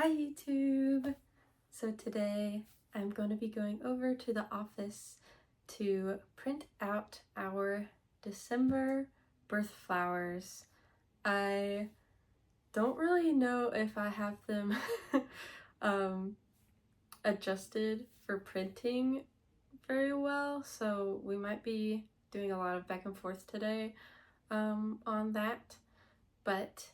Hi YouTube! So today I'm going to be going over to the office to print out our December birth flowers. I don't really know if I have them adjusted for printing very well, so we might be doing a lot of back and forth today on that, but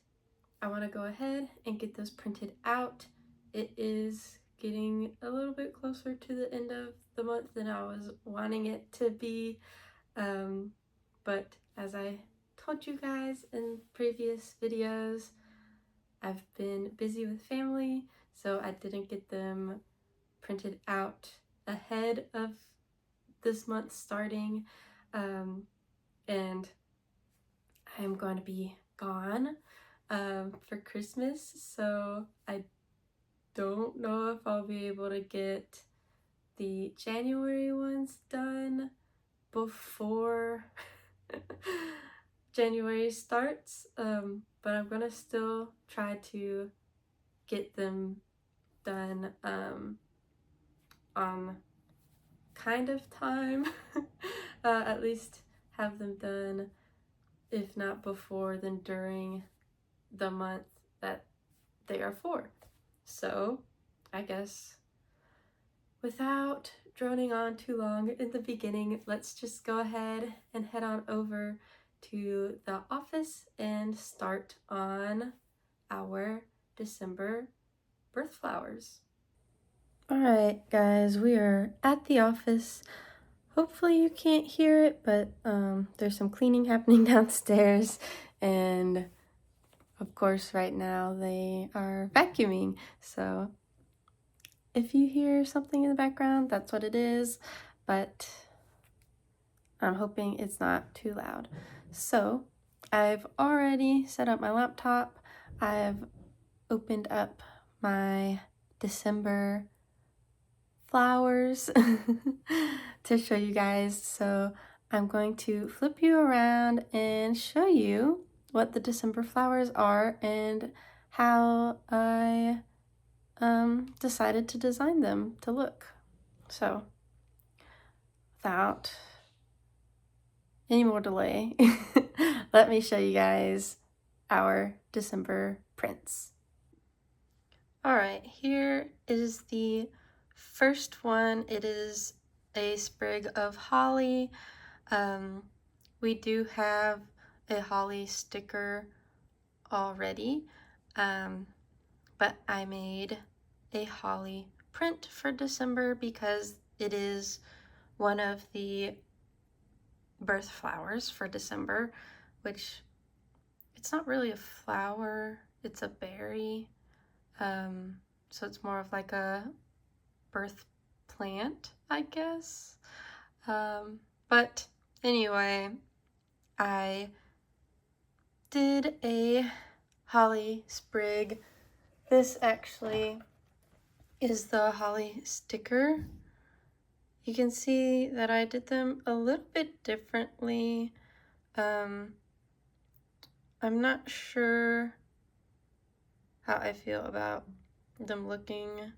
I want to go ahead and get those printed out. It is getting a little bit closer to the end of the month than I was wanting it to be, but as I told you guys in previous videos, I've been busy with family, so I didn't get them printed out ahead of this month starting, and I am going to be gone for Christmas, so I don't know if I'll be able to get the January ones done before January starts, but I'm gonna still try to get them done on kind of time. At least have them done, if not before, then during the month that they are for. So I guess without droning on too long in the beginning, let's just go ahead and head on over to the office and start on our December birth flowers. Alright guys, we are at the office. Hopefully you can't hear it, but there's some cleaning happening downstairs, and of course right now they are vacuuming, so if you hear something in the background, that's what it is, but I'm hoping it's not too loud. So I've already set up my laptop. I've opened up my December flowers to show you guys. So I'm going to flip you around and show you what the December flowers are and how I decided to design them to look. So without any more delay, let me show you guys our December prints. Alright, here is the first one. It is a sprig of holly. We do have a holly sticker already, but I made a holly print for December because it is one of the birth flowers for December, which it's not really a flower, it's a berry, so it's more of like a birth plant, I guess. But anyway, I did a holly sprig. This actually is the holly sticker. You can see that I did them a little bit differently. I'm not sure how I feel about them looking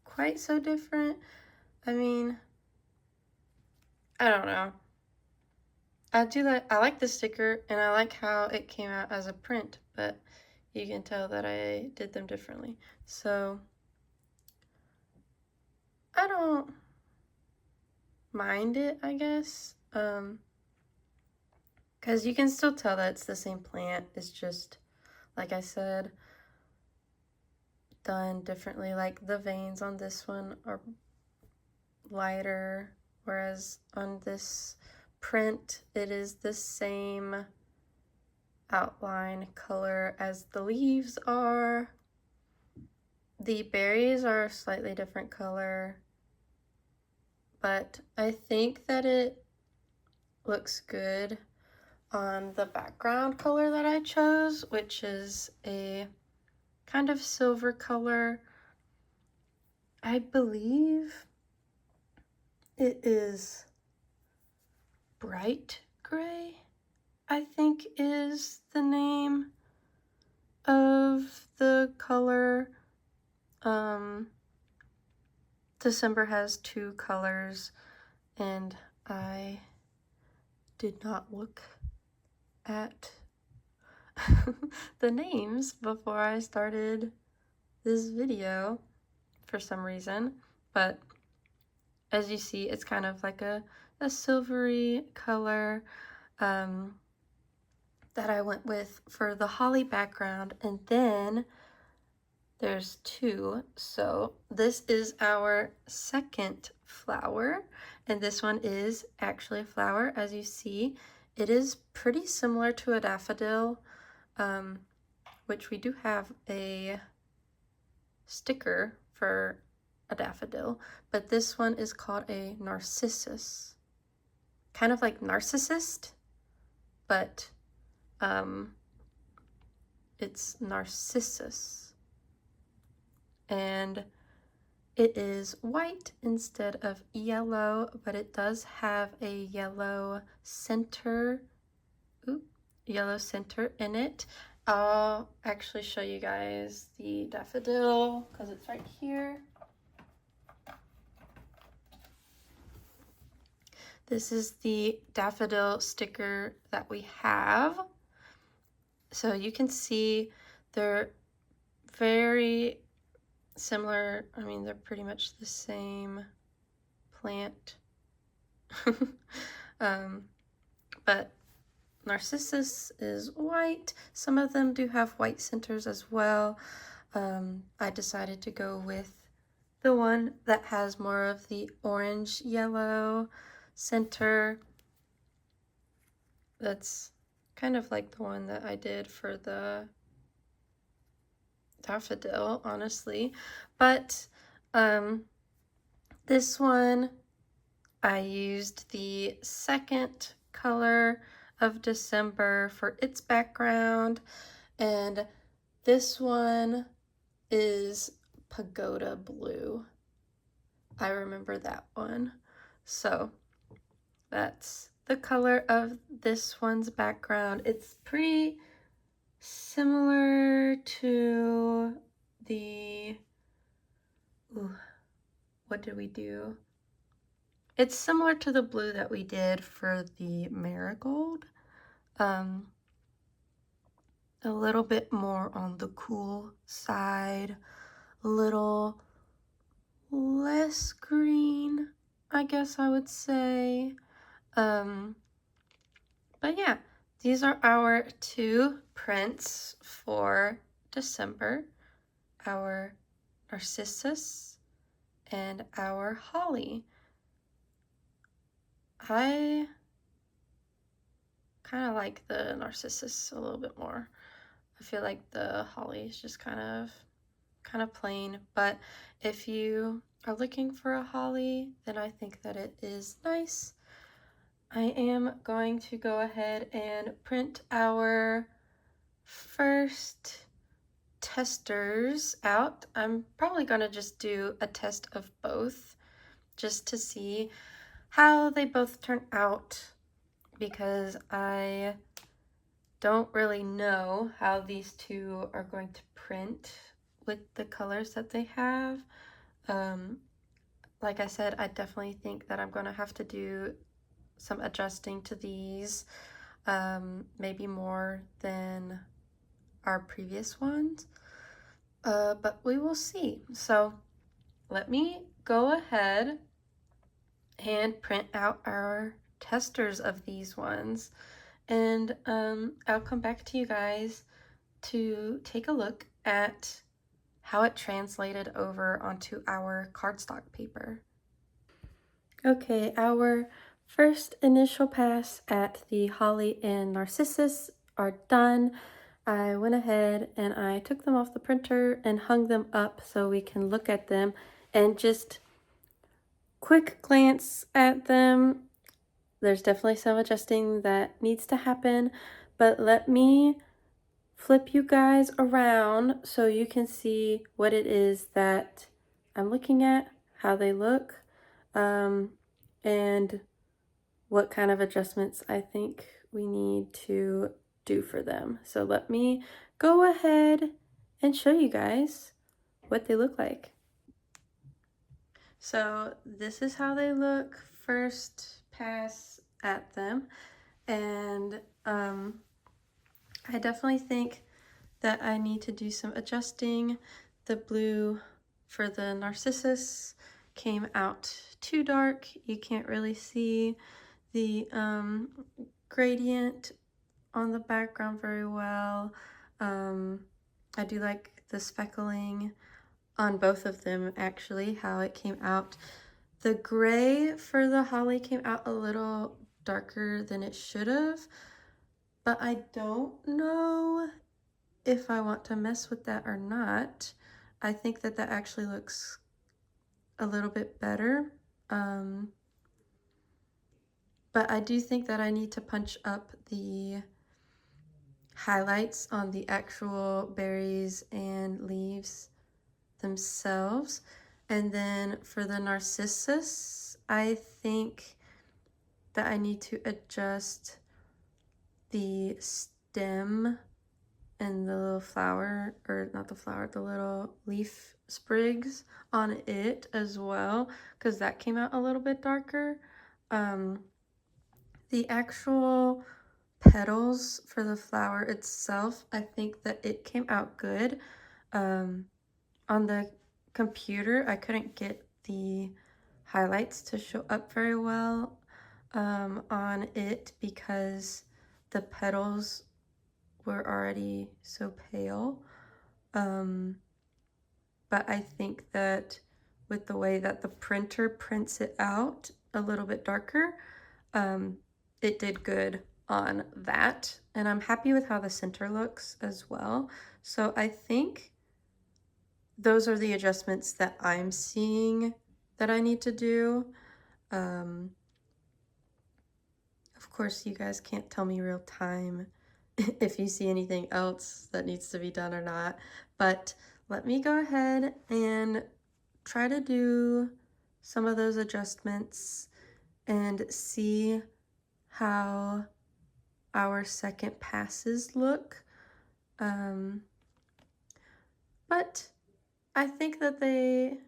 quite so different. I mean, I don't know. I like the sticker and I like how it came out as a print, but you can tell that I did them differently. So I don't mind it, I guess, because you can still tell that it's the same plant. It's just, like I said, done differently. Like the veins on this one are lighter, whereas on this print it is the same outline color as the leaves are. The berries are a slightly different color, but I think that it looks good on the background color that I chose, which is a kind of silver color. I believe it is bright gray, I think is the name of the color. December has 2 colors, and I did not look at the names before I started this video for some reason, but as you see, it's kind of like a silvery color that I went with for the holly background. And then there's 2, so this is our second flower, and this one is actually a flower. As you see, it is pretty similar to a daffodil, which we do have a sticker for a daffodil, but this one is called a narcissus, kind of like narcissist, but it's narcissus, and it is white instead of yellow, but it does have a yellow center. Yellow center in it. I'll actually show you guys the daffodil because it's right here. This is the daffodil sticker that we have. So you can see they're very similar. I mean, they're pretty much the same plant. But narcissus is white. Some of them do have white centers as well. I decided to go with the one that has more of the orange yellow center. That's kind of like the one that I did for the daffodil, honestly. But this one, I used the second color of December for its background, and this one is pagoda blue. I remember that one. So that's the color of this one's background. It's pretty similar to the, what did we do? It's similar to the blue that we did for the marigold. A little bit more on the cool side, a little less green, I guess I would say. But yeah, these are our 2 prints for December, our narcissus and our holly. I kind of like the narcissus a little bit more. I feel like the holly is just kind of plain, but if you are looking for a holly, then I think that it is nice. I am going to go ahead and print our first testers out. I'm probably going to just do a test of both just to see how they both turn out, because I don't really know how these 2 are going to print with the colors that they have. Like I said, I definitely think that I'm going to have to do some adjusting to these, maybe more than our previous ones, but we will see. So let me go ahead and print out our testers of these ones, and I'll come back to you guys to take a look at how it translated over onto our cardstock paper. Okay, our first initial pass at the holly and narcissus are done. I went ahead and I took them off the printer and hung them up so we can look at them and just quick glance at them. There's definitely some adjusting that needs to happen, but let me flip you guys around so you can see what it is that I'm looking at, how they look, and what kind of adjustments I think we need to do for them. So let me go ahead and show you guys what they look like. So this is how they look first pass at them, and I definitely think that I need to do some adjusting. The blue for the Narcissus came out too dark. You can't really see the gradient on the background very well. I do like the speckling on both of them, actually, how it came out. The gray for the holly came out a little darker than it should have, but I don't know if I want to mess with that or not. I think that that actually looks a little bit better. But I do think that I need to punch up the highlights on the actual berries and leaves themselves. And then for the Narcissus, I think that I need to adjust the stem and the little flower, or not the flower, the little leaf sprigs on it as well, because that came out a little bit darker. The actual petals for the flower itself, I think that it came out good. On the computer, I couldn't get the highlights to show up very well on it because the petals were already so pale. But I think that with the way that the printer prints it out a little bit darker, it did good on that. And I'm happy with how the center looks as well. So I think those are the adjustments that I'm seeing that I need to do. Of course, you guys can't tell me real time if you see anything else that needs to be done or not, but let me go ahead and try to do some of those adjustments and see how our second passes look. But I think that they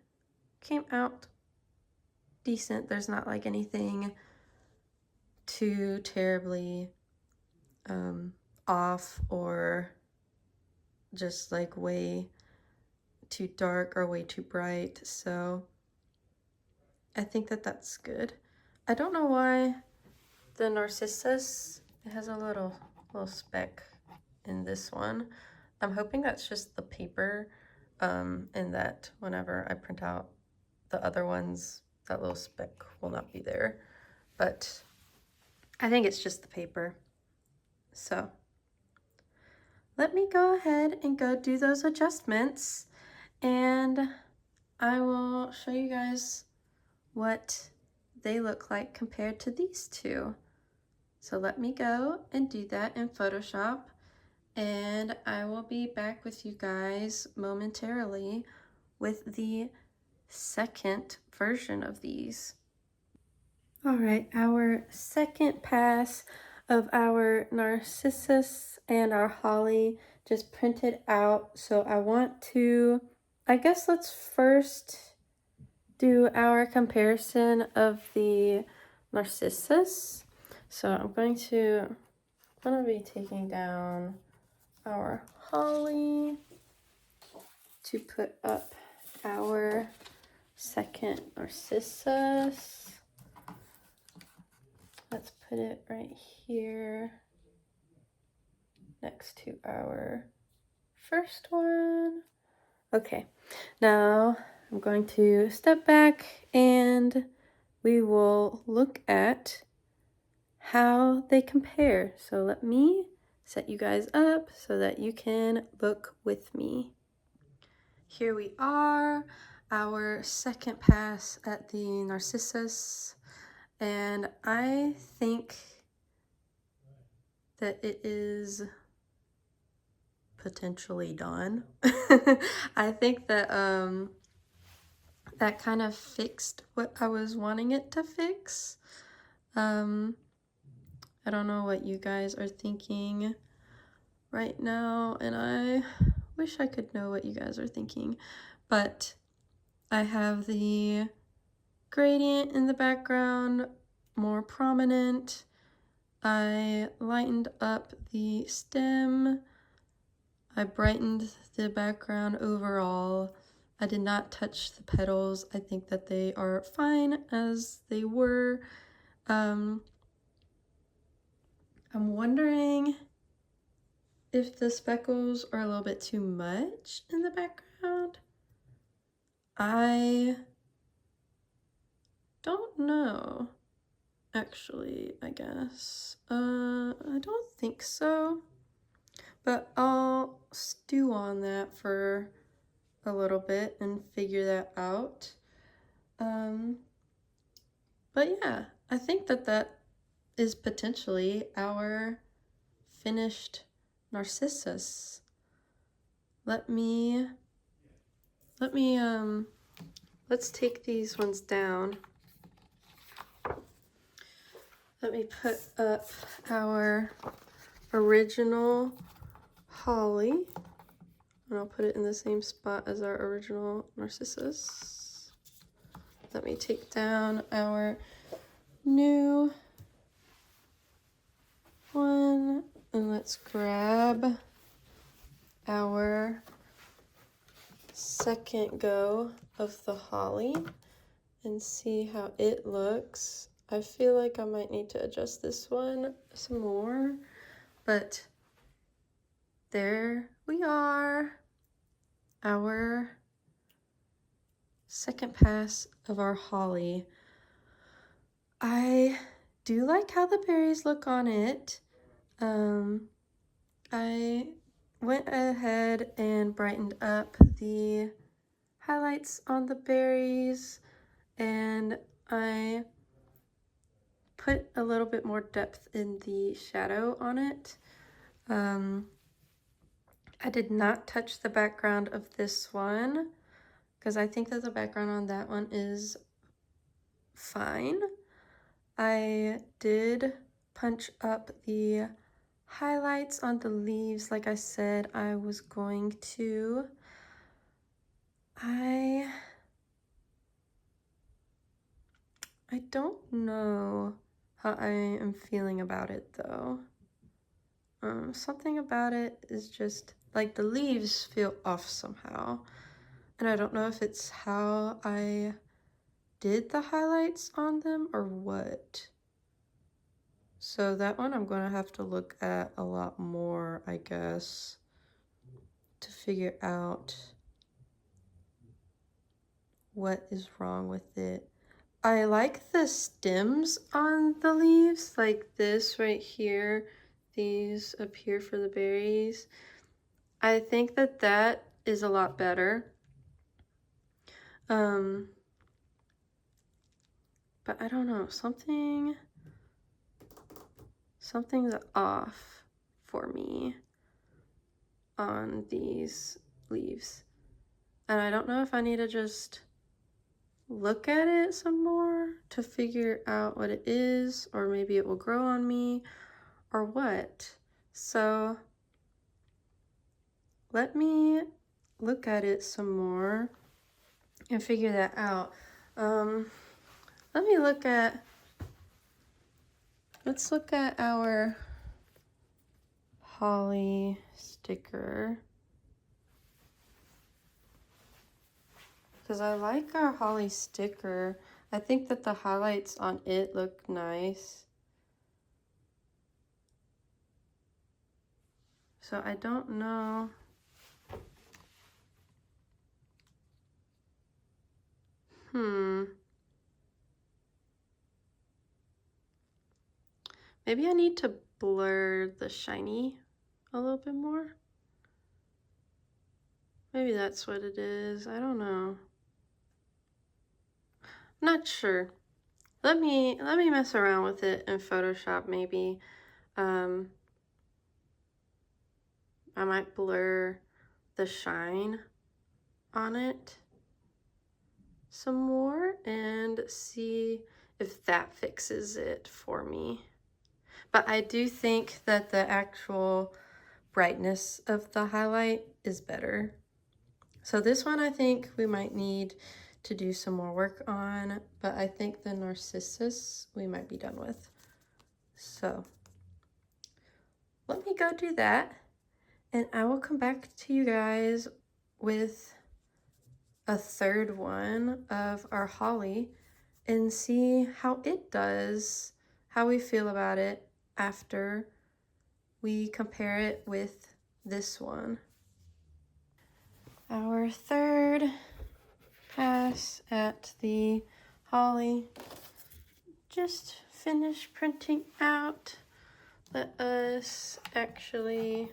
came out decent. There's not like anything too terribly off or just like way too dark or way too bright. So I think that that's good. I don't know why the Narcissus, it has a little speck in this one. I'm hoping that's just the paper, and that whenever I print out the other ones, that little speck will not be there. But I think it's just the paper. So let me go ahead and go do those adjustments, and I will show you guys what they look like compared to these two. So let me go and do that in Photoshop, and I will be back with you guys momentarily with the second version of these. All right, our second pass of our Narcissus and our Holly just printed out. So I want to, I guess let's first do our comparison of the Narcissus. So I'm going to be taking down our Holly to put up our second Narcissus. Let's put it right here next to our first one. Okay, now I'm going to step back and we will look at how they compare. So let me set you guys up so that you can look with me. Here we are, our second pass at the Narcissus, and I think that it is potentially done. I think that that kind of fixed what I was wanting it to fix. I don't know what you guys are thinking. right now, and I wish I could know what you guys are thinking, but I have the gradient in the background more prominent. I lightened up the stem. I brightened the background overall. I did not touch the petals. I think that they are fine as they were. I'm wondering if the speckles are a little bit too much in the background. I don't know, actually, I guess. I don't think so, but I'll stew on that for a little bit and figure that out. But yeah, I think that that is potentially our finished narcissus. Let's take these ones down. Let me put up our original holly, and I'll put it in the same spot as our original narcissus. Let me take down our new one, and let's grab our second go of the holly and see how it looks. I feel like I might need to adjust this one some more, but there we are, our second pass of our holly. I do like how the berries look on it. I went ahead and brightened up the highlights on the berries, and I put a little bit more depth in the shadow on it. I did not touch the background of this one because I think that the background on that one is fine. I did punch up the highlights on the leaves like I said I was going to. I don't know how I am feeling about it though. Something about it is just like the leaves feel off somehow, and I don't know if it's how I did the highlights on them or what. So that one I'm gonna have to look at a lot more, I guess, to figure out what is wrong with it. I like the stems on the leaves, like this right here. These up here for the berries. I think that that is a lot better. But I don't know, something's off for me on these leaves. And I don't know if I need to just look at it some more to figure out what it is, or maybe it will grow on me or what. So let me look at it some more and figure that out. Let's look at our holly sticker, because I like our holly sticker. I think that the highlights on it look nice. So I don't know. Maybe I need to blur the shiny a little bit more. Maybe that's what it is. I don't know. Not sure. Let me mess around with it in Photoshop maybe. I might blur the shine on it some more and see if that fixes it for me. But I do think that the actual brightness of the highlight is better. So this one I think we might need to do some more work on, but I think the Narcissus we might be done with. So let me go do that, and I will come back to you guys with a third one of our holly and see how it does, how we feel about it after we compare it with this one. Our third pass at the holly just finished printing out. Let us actually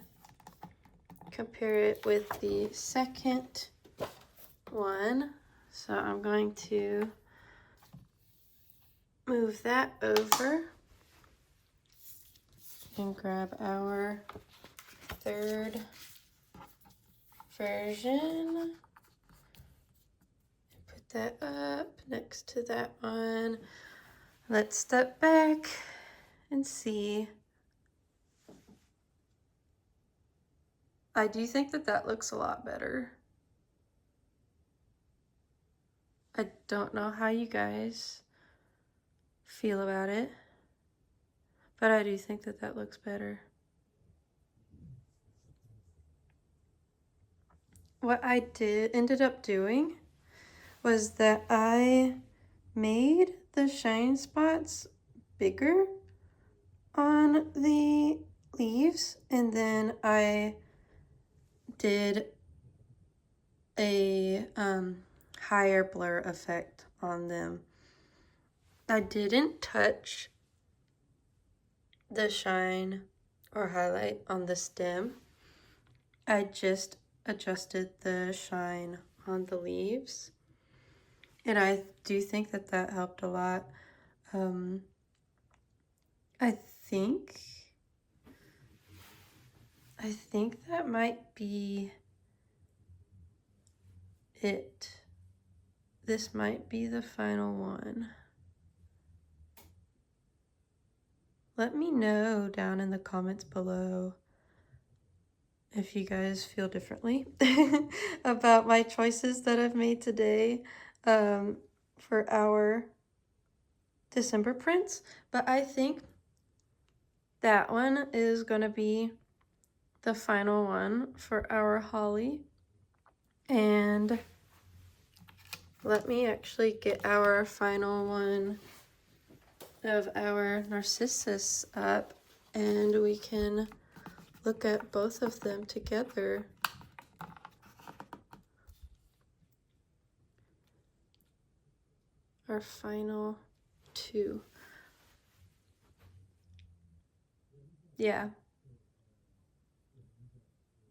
compare it with the second one. So I'm going to move that over and grab our third version. Put that up next to that one. Let's step back and see. I do think that that looks a lot better. I don't know how you guys feel about it, but I do think that that looks better. What I ended up doing was that I made the shine spots bigger on the leaves, and then I did a higher blur effect on them. I didn't touch the shine or highlight on the stem. I just adjusted the shine on the leaves, and I do think that that helped a lot. I think that might be it. This might be the final one. Let me know down in the comments below if you guys feel differently about my choices that I've made today for our December prints. But I think that one is going to be the final one for our holly. And let me actually get our final one of our Narcissus up, and we can look at both of them together. Our final two. Yeah.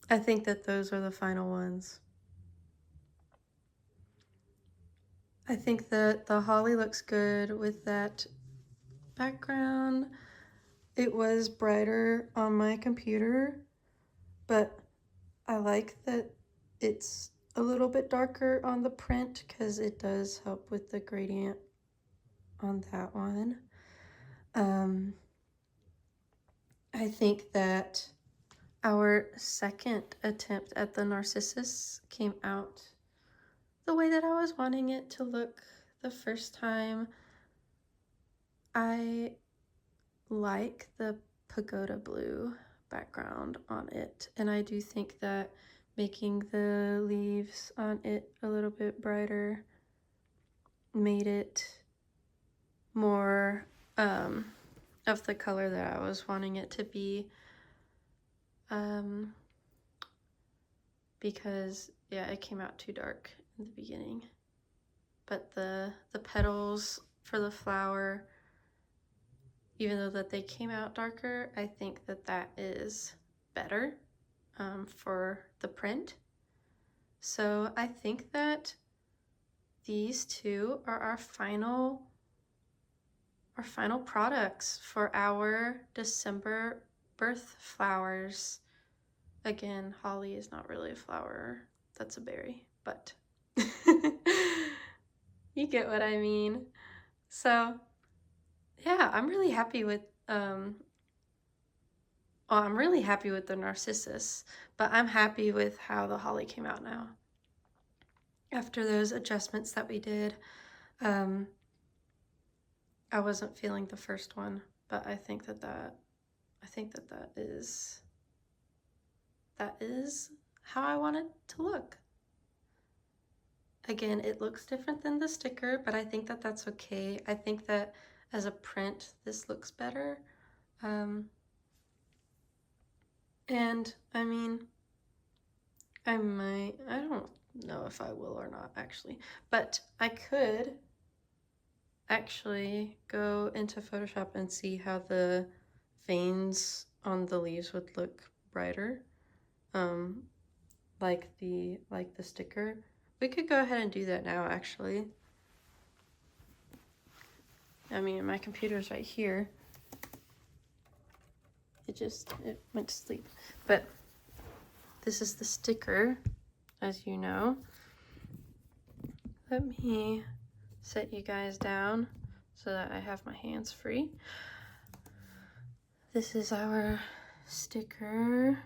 I think that those are the final ones. I think that the holly looks good with that background. It was brighter on my computer, but I like that it's a little bit darker on the print because it does help with the gradient on that one. I think that our second attempt at the Narcissus came out the way that I was wanting it to look the first time. I like the pagoda blue background on it, and I do think that making the leaves on it a little bit brighter made it more of the color that I was wanting it to be, because yeah, it came out too dark in the beginning. But the petals for the flower, even though that they came out darker, I think that that is better for the print. So I think that these two are our final products for our December birth flowers. Again, holly is not really a flower, that's a berry, but you get what I mean. So yeah, I'm really happy with Well, I'm really happy with the narcissus, but I'm happy with how the holly came out now. After those adjustments that we did, I wasn't feeling the first one, but I think that is how I want it to look. Again, it looks different than the sticker, but I think that that's okay. I think that as a print, this looks better. And I mean, I don't know if I will or not actually, but I could actually go into Photoshop and see how the veins on the leaves would look brighter, like the sticker. We could go ahead and do that now actually. I mean, my computer's right here. It went to sleep. But this is the sticker, as you know. Let me set you guys down so that I have my hands free. This is our sticker,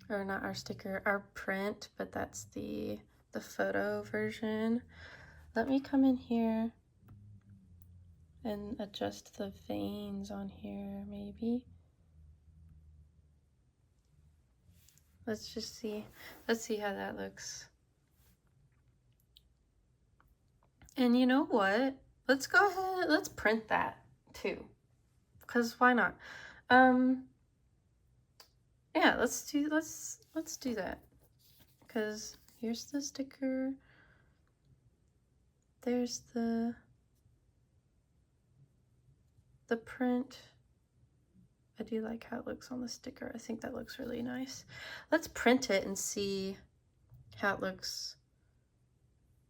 or not our sticker, our print, but that's the photo version. Let me come in here and adjust the veins on here, maybe. Let's see how that looks. And you know what? Let's go ahead, let's print that too. Because why not? Yeah, let's do that. Because here's the sticker. There's the print. I do like how it looks on the sticker. I think that looks really nice. Let's print it and see how it looks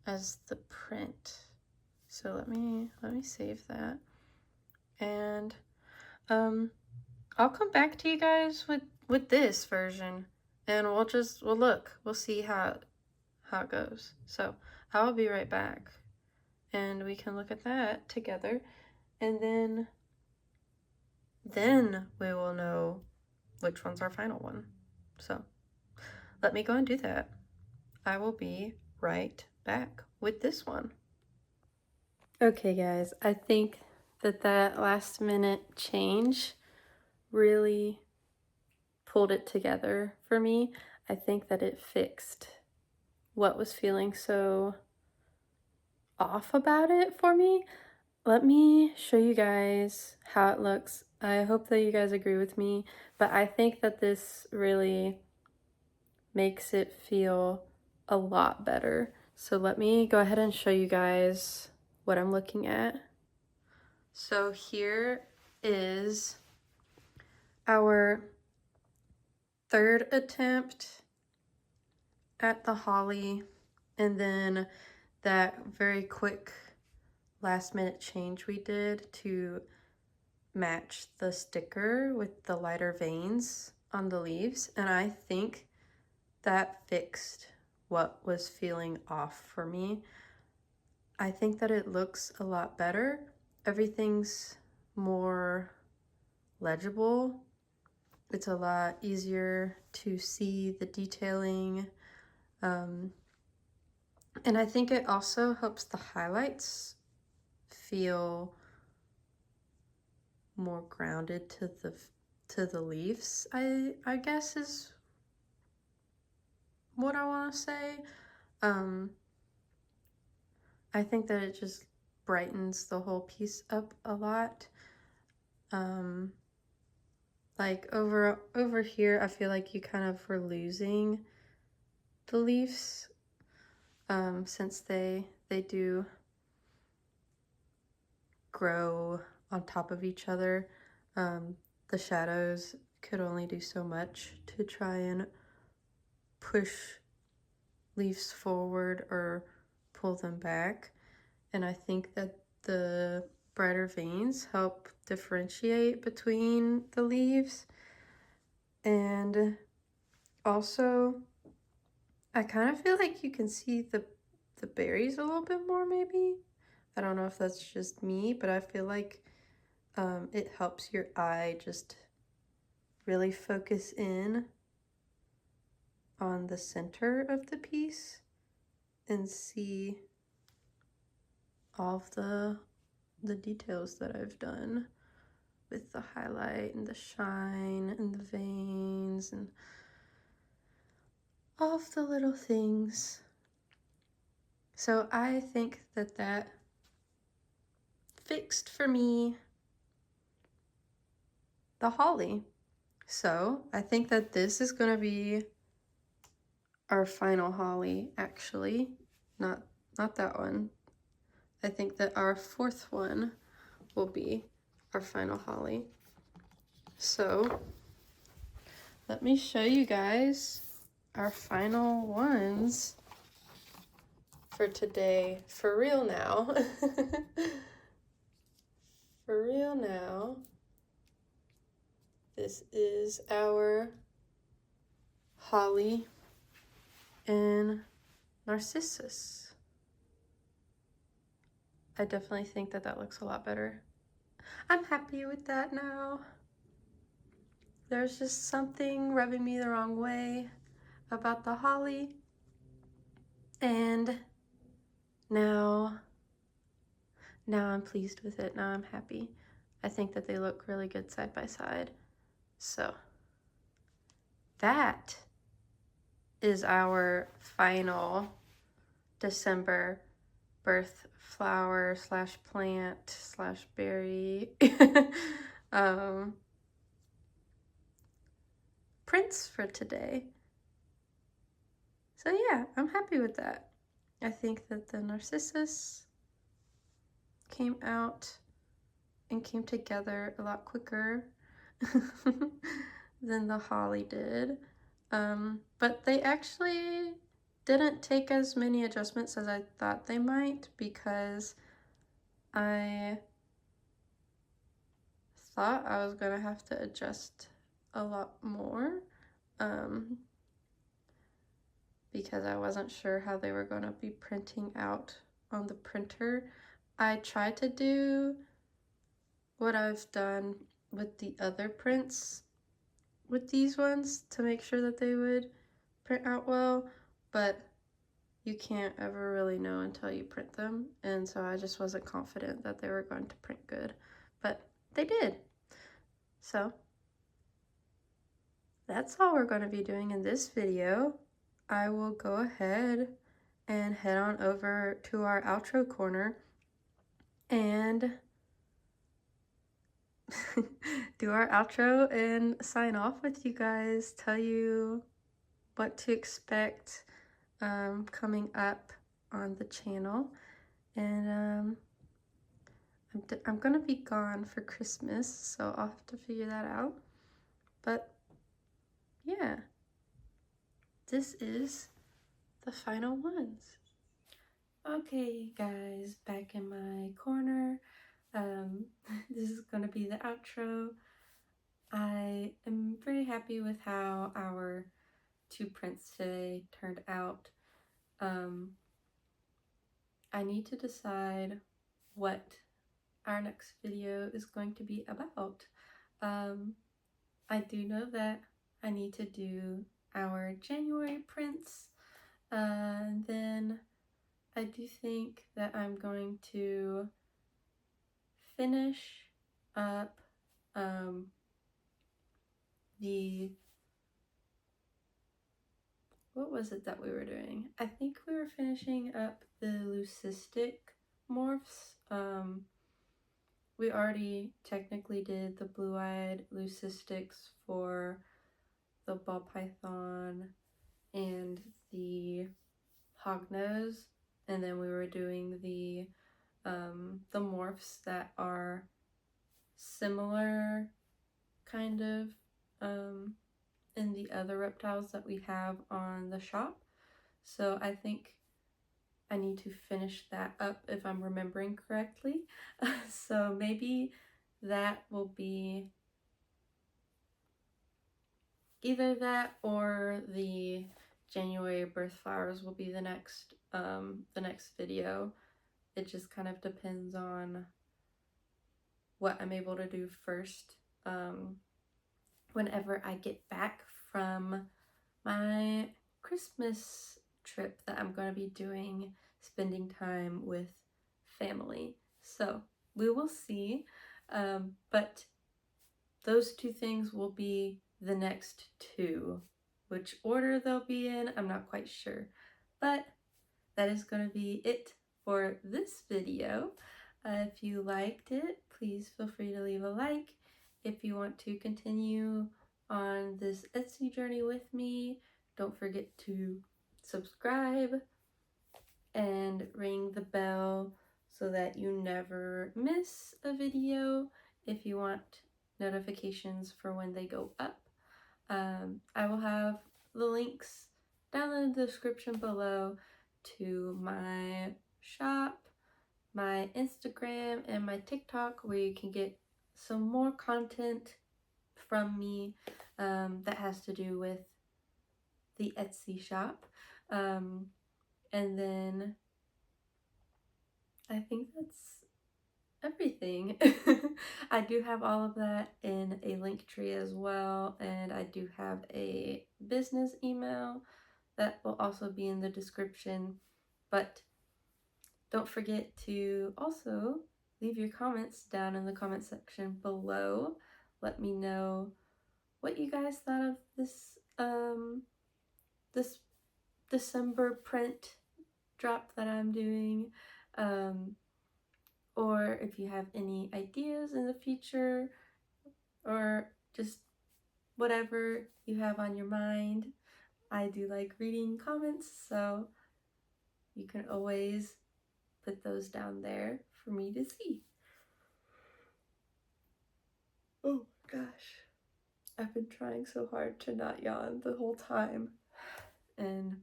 as the print. So let me save that. And I'll come back to you guys with this version, and we'll see how it goes. So I will be right back, and we can look at that together, and then we will know which one's our final one. So let me go and do that. I will be right back with this one. Okay guys, I think that last minute change really pulled it together for me. I think that it fixed what was feeling so off about it for me. Let me show you guys how it looks. I hope that you guys agree with me, but I think that this really makes it feel a lot better. So let me go ahead and show you guys what I'm looking at. So here is our third attempt at the holly, and then that very quick last minute change we did to match the sticker with the lighter veins on the leaves, and I think that fixed what was feeling off for me. I think that it looks a lot better. Everything's more legible. It's a lot easier to see the detailing. And I think it also helps the highlights feel more grounded to the leaves, I guess is what I want to say. I think that it just brightens the whole piece up a lot. Like over here, I feel like you kind of were losing the leaves, since they do grow on top of each other. The shadows could only do so much to try and push leaves forward or pull them back. And I think that the brighter veins help differentiate between the leaves. And also, I kind of feel like you can see the berries a little bit more, maybe. I don't know if that's just me, but I feel like it helps your eye just really focus in on the center of the piece and see all of the details that I've done with the highlight and the shine and the veins and all of the little things. So I think that that fixed for me the holly. So I think that this is gonna be our final holly, actually. Not that one. I think that our fourth one will be our final holly. So let me show you guys our final ones for today. For real now. For real now. This is our holly and narcissus. I definitely think that that looks a lot better. I'm happy with that now. There's just something rubbing me the wrong way about the holly, and now I'm pleased with it. Now I'm happy. I think that they look really good side by side. So that is our final December birth flower slash plant slash berry prints for today. So yeah, I'm happy with that. I think that the narcissus came out and came together a lot quicker than the holly did. But they actually didn't take as many adjustments as I thought they might, because I thought I was gonna have to adjust a lot more, because I wasn't sure how they were gonna be printing out on the printer. I tried to do what I've done with the other prints with these ones to make sure that they would print out well, but you can't ever really know until you print them, and so I just wasn't confident that they were going to print good, but they did. So that's all we're going to be doing in this video. I will go ahead and head on over to our outro corner and do our outro and sign off with you guys, tell you what to expect coming up on the channel. And I'm gonna be gone for Christmas, so I'll have to figure that out. But yeah, this is the final ones. Okay guys, back in my corner. This is gonna be the outro. I am pretty happy with how our 2 prints today turned out. I need to decide what our next video is going to be about. I do know that I need to do our January prints, and then I do think that I'm going to finish up what was it that we were doing? I think we were finishing up the leucistic morphs. We already technically did the blue-eyed leucistics for the ball python and the hognose, and then we were doing the morphs that are similar kind of in the other reptiles that we have on the shop. So I think I need to finish that up if I'm remembering correctly. So maybe that will be either that or the January birth flowers will be the next video. It just kind of depends on what I'm able to do first. whenever I get back from my Christmas trip that I'm going to be doing, spending time with family. So we will see. But those two things will be the next two. Which order they'll be in, I'm not quite sure. But that is going to be it for this video. If you liked it, please feel free to leave a like. If you want to continue on this Etsy journey with me, don't forget to subscribe and ring the bell so that you never miss a video if you want notifications for when they go up. I will have the links down in the description below to my shop, my Instagram, and my TikTok, where you can get some more content from me that has to do with the Etsy shop. And then I think that's everything. I do have all of that in a LinkTree as well, and I do have a business email that will also be in the description. But don't forget to also leave your comments down in the comment section below. Let me know what you guys thought of this December print drop that I'm doing. Or if you have any ideas in the future, or just whatever you have on your mind. I do like reading comments, so you can always put those down there for me to see. Oh gosh, I've been trying so hard to not yawn the whole time, and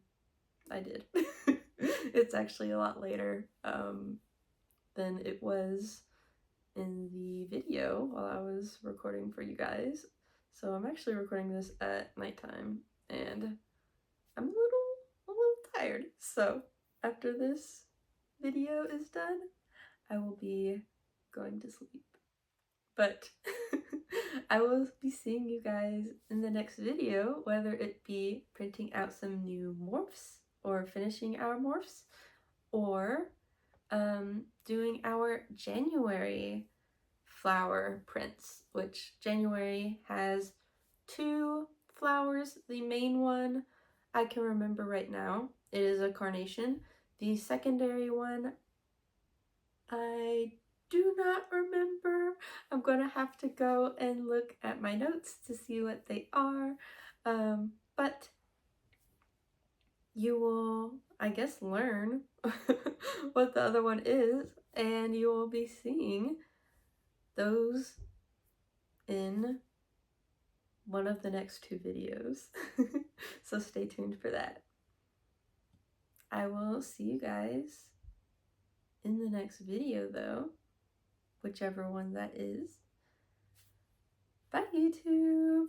I did. It's actually a lot later than it was in the video while I was recording for you guys. So I'm actually recording this at nighttime, and I'm a little tired. So after this video is done, I will be going to sleep. But I will be seeing you guys in the next video, whether it be printing out some new morphs or finishing our morphs, or doing our January flower prints, which January has 2 flowers. The main one I can remember right now, it is a carnation. The secondary one, I do not remember. I'm gonna have to go and look at my notes to see what they are. But you will, I guess, learn what the other one is, and you will be seeing those in one of the next 2 videos. So stay tuned for that. I will see you guys in the next video though, whichever one that is. Bye YouTube!